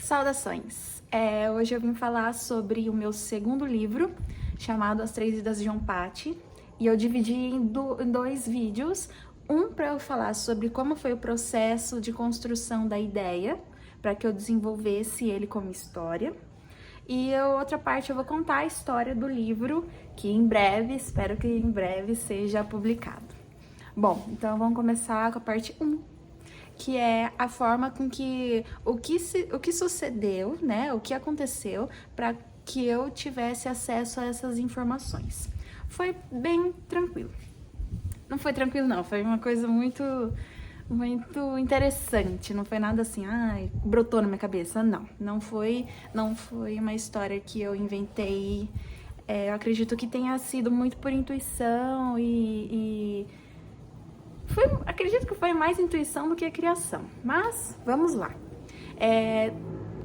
Saudações! Hoje eu vim falar sobre o meu segundo livro, chamado As Três Vidas de John Patti, e eu dividi em dois vídeos, um para eu falar sobre como foi o processo de construção da ideia, para que eu desenvolvesse ele como história, e a outra parte eu vou contar a história do livro, que em breve, espero que em breve seja publicado. Bom, então vamos começar com a parte 1, que é a forma com que o que sucedeu, né? O que aconteceu para que eu tivesse acesso a essas informações. Foi bem tranquilo. Não foi tranquilo, não. Foi uma coisa muito interessante. Não foi nada assim, brotou na minha cabeça. Não foi uma história que eu inventei. Eu acredito que tenha sido muito por intuição acredito que foi mais intuição do que a criação, mas vamos lá.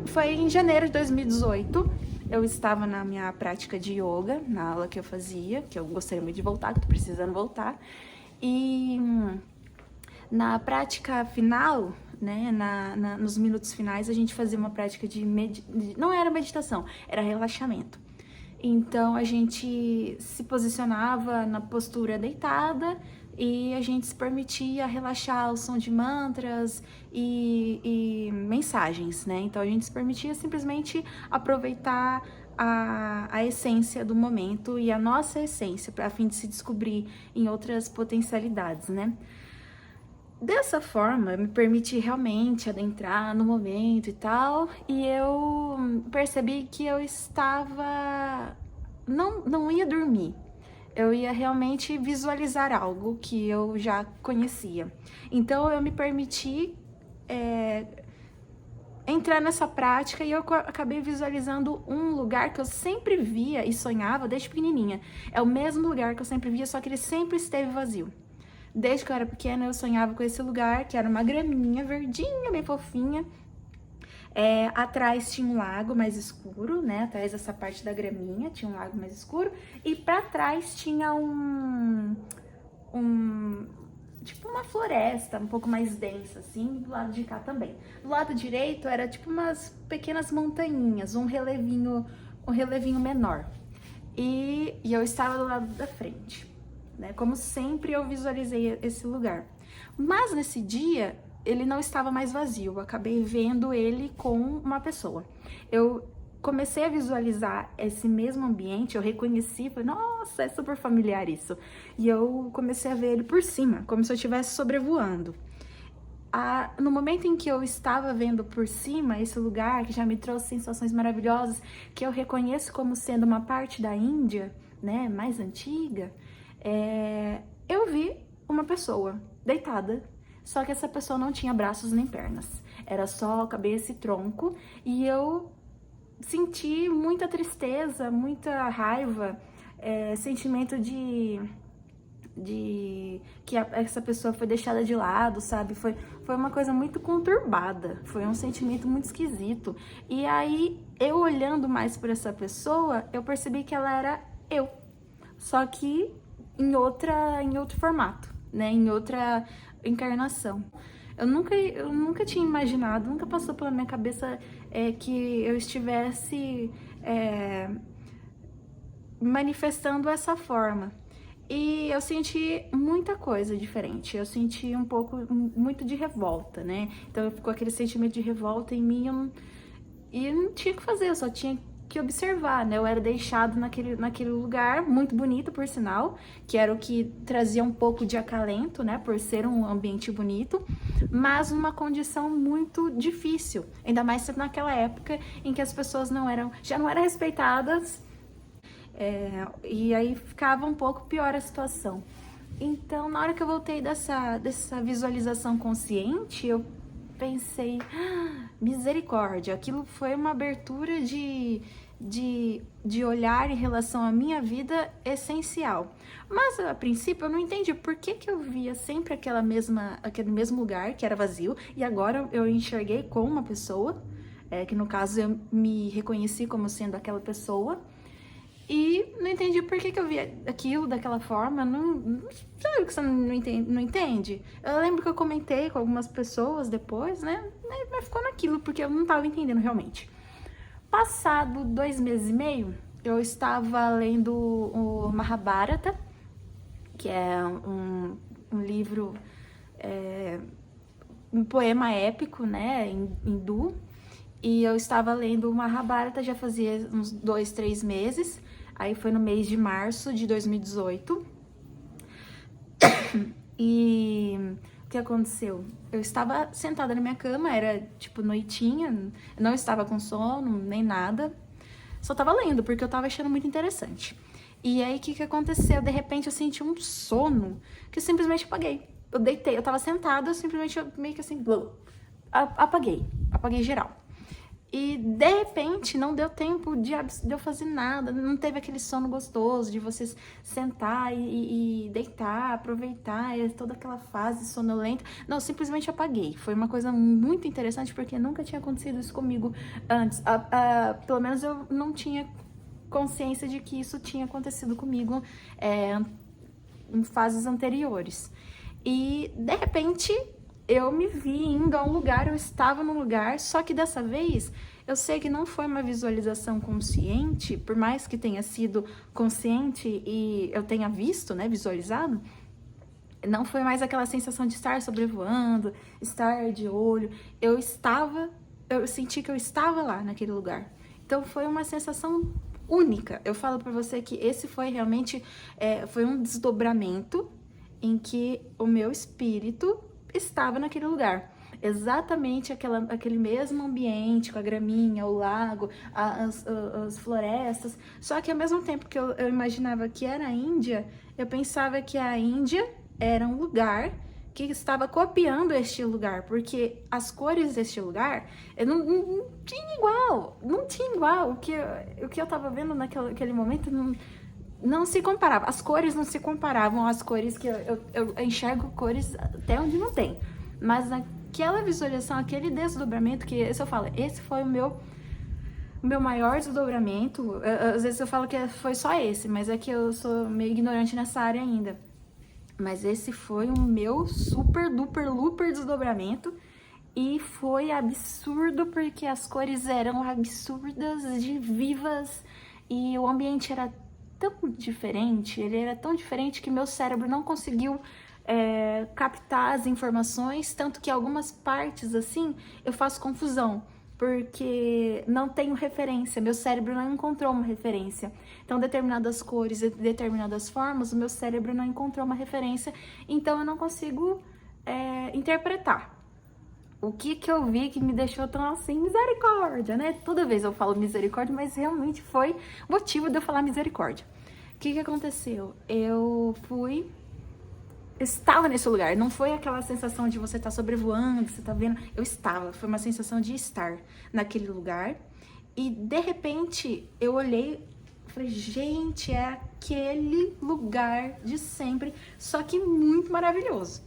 Foi em janeiro de 2018, eu estava na minha prática de yoga, na aula que eu fazia, que eu gostaria muito de voltar, que tô precisando voltar, e na prática final, né, nos minutos finais, a gente fazia uma prática não era meditação, era relaxamento. Então a gente se posicionava na postura deitada e a gente se permitia relaxar ao som de mantras e mensagens, né? Então a gente se permitia simplesmente aproveitar a essência do momento e a nossa essência, a fim de se descobrir em outras potencialidades, né? Dessa forma, eu me permiti realmente adentrar no momento e tal, e eu percebi que eu estava... não ia dormir. Eu ia realmente visualizar algo que eu já conhecia. Então, eu me permiti entrar nessa prática e eu acabei visualizando um lugar que eu sempre via e sonhava desde pequenininha. É o mesmo lugar que eu sempre via, só que ele sempre esteve vazio. Desde que eu era pequena, eu sonhava com esse lugar, que era uma graminha verdinha, bem fofinha. Atrás tinha um lago mais escuro, né? Atrás dessa parte da graminha tinha um lago mais escuro. E pra trás tinha tipo uma floresta um pouco mais densa, assim, do lado de cá também. Do lado direito era tipo umas pequenas montanhinhas, um relevinho menor. E eu estava do lado da frente. Né? Como sempre eu visualizei esse lugar. Mas nesse dia, ele não estava mais vazio, eu acabei vendo ele com uma pessoa. Eu comecei a visualizar esse mesmo ambiente, eu reconheci, falei, nossa, é super familiar isso. E eu comecei a ver ele por cima, como se eu estivesse sobrevoando. No momento em que eu estava vendo por cima esse lugar, que já me trouxe sensações maravilhosas, que eu reconheço como sendo uma parte da Índia, né, mais antiga, eu vi uma pessoa deitada, só que essa pessoa não tinha braços nem pernas, era só cabeça e tronco, e eu senti muita tristeza, muita raiva, sentimento de que essa pessoa foi deixada de lado, sabe? Foi uma coisa muito conturbada, foi um sentimento muito esquisito. E aí, eu olhando mais por essa pessoa, eu percebi que ela era eu, só que em outro formato, né? Em outra encarnação. Eu nunca tinha imaginado, nunca passou pela minha cabeça que eu estivesse manifestando essa forma. E eu senti muita coisa diferente, eu senti muito de revolta, né? Então ficou aquele sentimento de revolta em mim e eu não tinha o que fazer, eu só tinha que observar, né? Eu era deixado naquele lugar, muito bonito, por sinal, que era o que trazia um pouco de acalento, né? Por ser um ambiente bonito, mas numa condição muito difícil, ainda mais naquela época em que as pessoas já não eram respeitadas, e aí ficava um pouco pior a situação. Então, na hora que eu voltei dessa visualização consciente, eu pensei, misericórdia, aquilo foi uma abertura de olhar em relação à minha vida essencial. Mas, a princípio, eu não entendi por que eu via sempre aquele mesmo lugar, que era vazio, e agora eu enxerguei como uma pessoa, que no caso eu me reconheci como sendo aquela pessoa, E não entendi por que eu via aquilo daquela forma. Sabe que você não entende? Eu lembro que eu comentei com algumas pessoas depois, né? Mas ficou naquilo, porque eu não tava entendendo realmente. Passado 2 meses e meio, eu estava lendo o Mahabharata, que é um livro, um poema épico, né, hindu. E eu estava lendo o Mahabharata já fazia uns 2, 3 meses. Aí foi no mês de março de 2018. E o que aconteceu? Eu estava sentada na minha cama, era tipo noitinha, não estava com sono, nem nada. Só estava lendo, porque eu estava achando muito interessante. E aí, o que aconteceu? De repente, eu senti um sono que eu simplesmente apaguei. Eu deitei, eu estava sentada, simplesmente meio que assim, apaguei geral. E, de repente, não deu tempo de eu fazer nada, não teve aquele sono gostoso de você sentar e deitar, aproveitar toda aquela fase sonolenta. Não, simplesmente apaguei. Foi uma coisa muito interessante, porque nunca tinha acontecido isso comigo antes. Pelo menos eu não tinha consciência de que isso tinha acontecido comigo em fases anteriores. E, de repente, eu me vi indo a um lugar, eu estava num lugar, só que dessa vez eu sei que não foi uma visualização consciente, por mais que tenha sido consciente e eu tenha visto, né, visualizado, não foi mais aquela sensação de estar sobrevoando, estar de olho. Eu senti que eu estava lá naquele lugar. Então foi uma sensação única. Eu falo pra você que esse foi realmente, foi um desdobramento em que o meu espírito estava naquele lugar. Exatamente aquele mesmo ambiente, com a graminha, o lago, as florestas. Só que ao mesmo tempo que eu imaginava que era a Índia, eu pensava que a Índia era um lugar que estava copiando este lugar, porque as cores deste lugar não tinha igual, não tinha igual. O que eu tava vendo naquele momento não se comparava. As cores não se comparavam às cores que eu enxergo cores até onde não tem. Mas naquela visualização, aquele desdobramento, que esse eu falo, esse foi o meu maior desdobramento. Às vezes eu falo que foi só esse, mas é que eu sou meio ignorante nessa área ainda. Mas esse foi o meu super, duper, luper desdobramento. E foi absurdo, porque as cores eram absurdas, de vivas, e o ambiente era tão diferente, ele era tão diferente que meu cérebro não conseguiu captar as informações, tanto que algumas partes, assim, eu faço confusão, porque não tenho referência, meu cérebro não encontrou uma referência. Então, determinadas cores e determinadas formas, o meu cérebro não encontrou uma referência, então eu não consigo interpretar. O que eu vi que me deixou tão assim, misericórdia, né? Toda vez eu falo misericórdia, mas realmente foi motivo de eu falar misericórdia. O que aconteceu? Eu estava nesse lugar, não foi aquela sensação de você estar sobrevoando, você tá vendo, eu estava, foi uma sensação de estar naquele lugar, e de repente eu olhei, falei, gente, é aquele lugar de sempre, só que muito maravilhoso.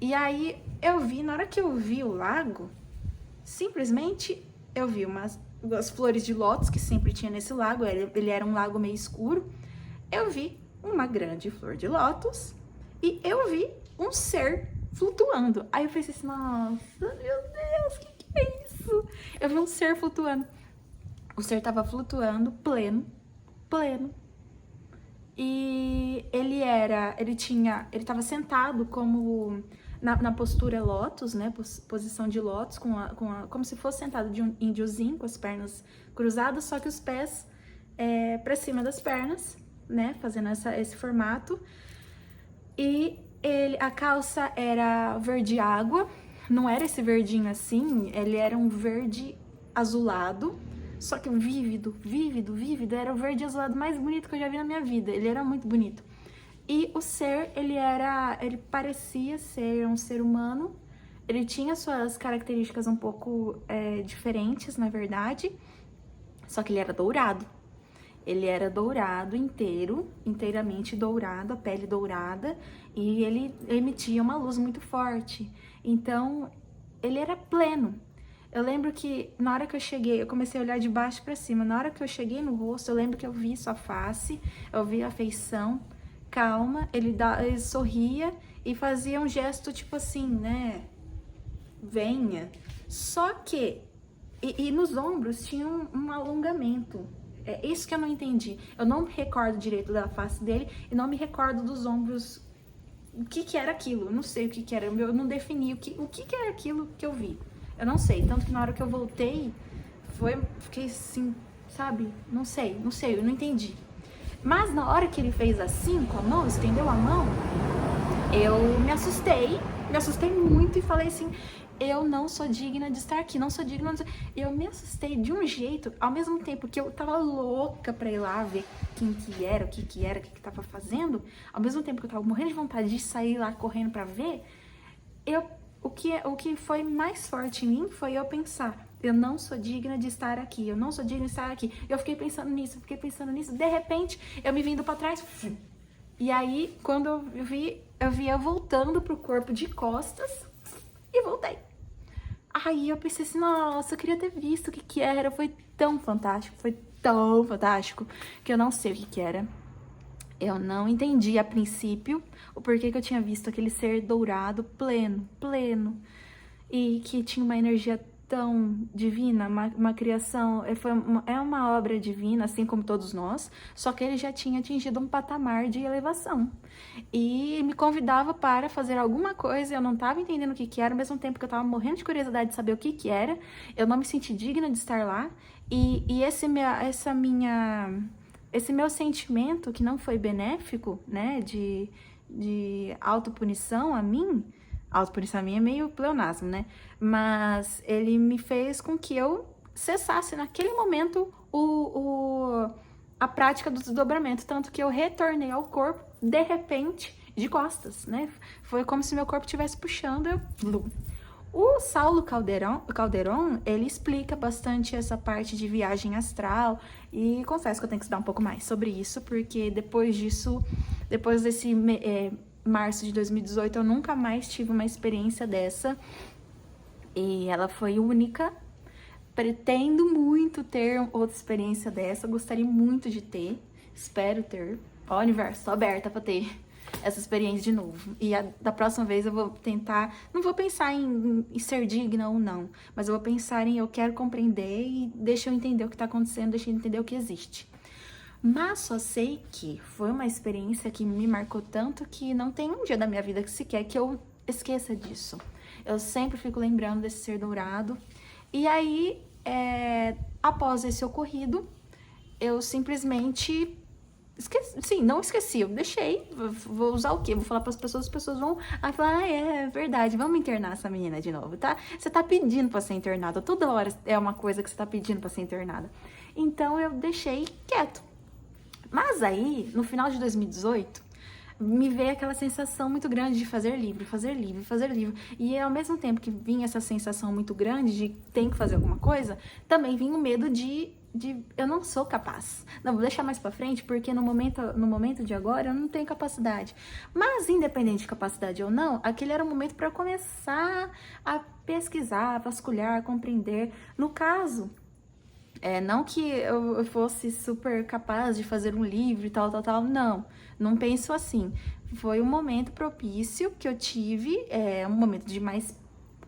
E aí eu vi, na hora que eu vi o lago, simplesmente eu vi as flores de lótus que sempre tinha nesse lago, ele era um lago meio escuro, eu vi uma grande flor de lótus, e eu vi um ser flutuando. Aí eu pensei assim, nossa, meu Deus, que é isso? Eu vi um ser flutuando. O ser tava flutuando, pleno. E ele tava sentado como na postura lótus, né? Posição de lótus, como se fosse sentado de um índiozinho, com as pernas cruzadas, só que os pés pra cima das pernas, né? Fazendo esse formato. E a calça era verde água, não era esse verdinho assim, ele era um verde azulado, só que vívido, era o verde azulado mais bonito que eu já vi na minha vida, ele era muito bonito. E o ser, ele parecia ser um ser humano, ele tinha suas características um pouco diferentes, na verdade, só que ele era dourado. Ele era dourado inteiramente dourado, a pele dourada, e ele emitia uma luz muito forte. Então, ele era pleno. Eu lembro que na hora que eu cheguei, eu comecei a olhar de baixo pra cima. Na hora que eu cheguei no rosto, eu lembro que eu vi sua face, eu vi a feição calma, ele sorria e fazia um gesto tipo assim, né? Venha. Só que, e nos ombros tinha um alongamento. É isso que eu não entendi. Eu não me recordo direito da face dele e não me recordo dos ombros. O que que era aquilo? Eu não sei o que que era. Eu não defini o que era aquilo que eu vi. Eu não sei. Tanto que na hora que eu voltei, fiquei assim, sabe? Não sei, eu não entendi. Mas na hora que ele fez assim com a mão, estendeu a mão, eu me assustei muito e falei assim, eu não sou digna de estar aqui, não sou digna de... Eu me assustei de um jeito, ao mesmo tempo que eu tava louca pra ir lá ver quem que era, o que que tava fazendo, ao mesmo tempo que eu tava morrendo de vontade de sair lá correndo pra ver, o que foi mais forte em mim foi eu pensar, eu não sou digna de estar aqui, eu não sou digna de estar aqui. Eu fiquei pensando nisso, de repente eu me vindo pra trás, e aí quando eu vi eu voltando pro corpo de costas e voltei. Aí eu pensei assim, nossa, eu queria ter visto o que que era, foi tão fantástico, que eu não sei o que que era. Eu não entendi a princípio o porquê que eu tinha visto aquele ser dourado pleno, e que tinha uma energia tão divina, uma criação, é uma obra divina, assim como todos nós, só que ele já tinha atingido um patamar de elevação. E me convidava para fazer alguma coisa, eu não estava entendendo o que que era, ao mesmo tempo que eu estava morrendo de curiosidade de saber o que que era, eu não me senti digna de estar lá, e esse meu sentimento, que não foi benéfico, né, de autopunição a mim é meio pleonasmo, né, mas ele me fez com que eu cessasse naquele momento a prática do desdobramento, tanto que eu retornei ao corpo, de repente, de costas, né, foi como se meu corpo estivesse puxando, O Saulo Calderon, ele explica bastante essa parte de viagem astral, e confesso que eu tenho que estudar um pouco mais sobre isso, porque depois desse março de 2018, eu nunca mais tive uma experiência dessa, e ela foi única. Pretendo muito ter outra experiência dessa, gostaria muito de ter, espero ter. Ó, universo, tô aberta pra ter essa experiência de novo. E da próxima vez eu vou tentar, não vou pensar em ser digna ou não, mas eu vou pensar em eu quero compreender e deixa eu entender o que tá acontecendo, deixa eu entender o que existe. Mas só sei que foi uma experiência que me marcou tanto que não tem um dia da minha vida que sequer que eu esqueça disso. Eu sempre fico lembrando desse ser dourado. E aí, após esse ocorrido, eu simplesmente não esqueci, eu deixei, vou usar o quê? Vou falar para as pessoas vão falar, é verdade, vamos internar essa menina de novo, tá? Você tá pedindo para ser internada, toda hora é uma coisa que você tá pedindo para ser internada. Então eu deixei quieto. Mas aí, no final de 2018, me veio aquela sensação muito grande de fazer livro. E ao mesmo tempo que vinha essa sensação muito grande de tem que fazer alguma coisa, também vinha o medo de eu não sou capaz. Não, vou deixar mais pra frente, porque no momento de agora eu não tenho capacidade. Mas independente de capacidade ou não, aquele era o momento para eu começar a pesquisar, a vasculhar, compreender. No caso, não que eu fosse super capaz de fazer um livro e tal, não penso assim. Foi um momento propício que eu tive, um momento de mais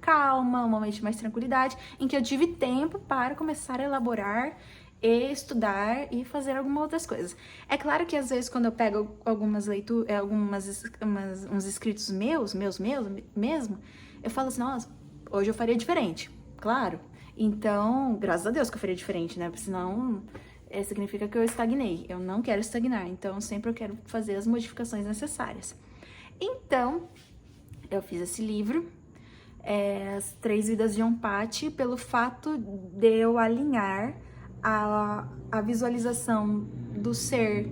calma, um momento de mais tranquilidade, em que eu tive tempo para começar a elaborar e estudar e fazer algumas outras coisas. É claro que às vezes quando eu pego algumas leituras, uns escritos meus mesmo, eu falo assim, nossa, hoje eu faria diferente, claro. Então, graças a Deus que eu faria diferente, né? Porque senão significa que eu estagnei. Eu não quero estagnar, então sempre eu quero fazer as modificações necessárias. Então, eu fiz esse livro, As 3 Vidas de Onpaty, pelo fato de eu alinhar a visualização do ser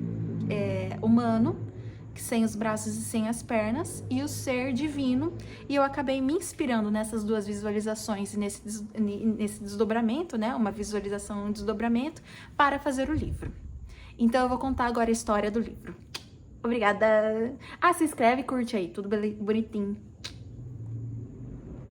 humano, sem os braços e sem as pernas, e o ser divino, e eu acabei me inspirando nessas duas visualizações e nesse desdobramento, né, uma visualização e um desdobramento, para fazer o livro. Então eu vou contar agora a história do livro. Obrigada! Se inscreve e curte aí, tudo bonitinho.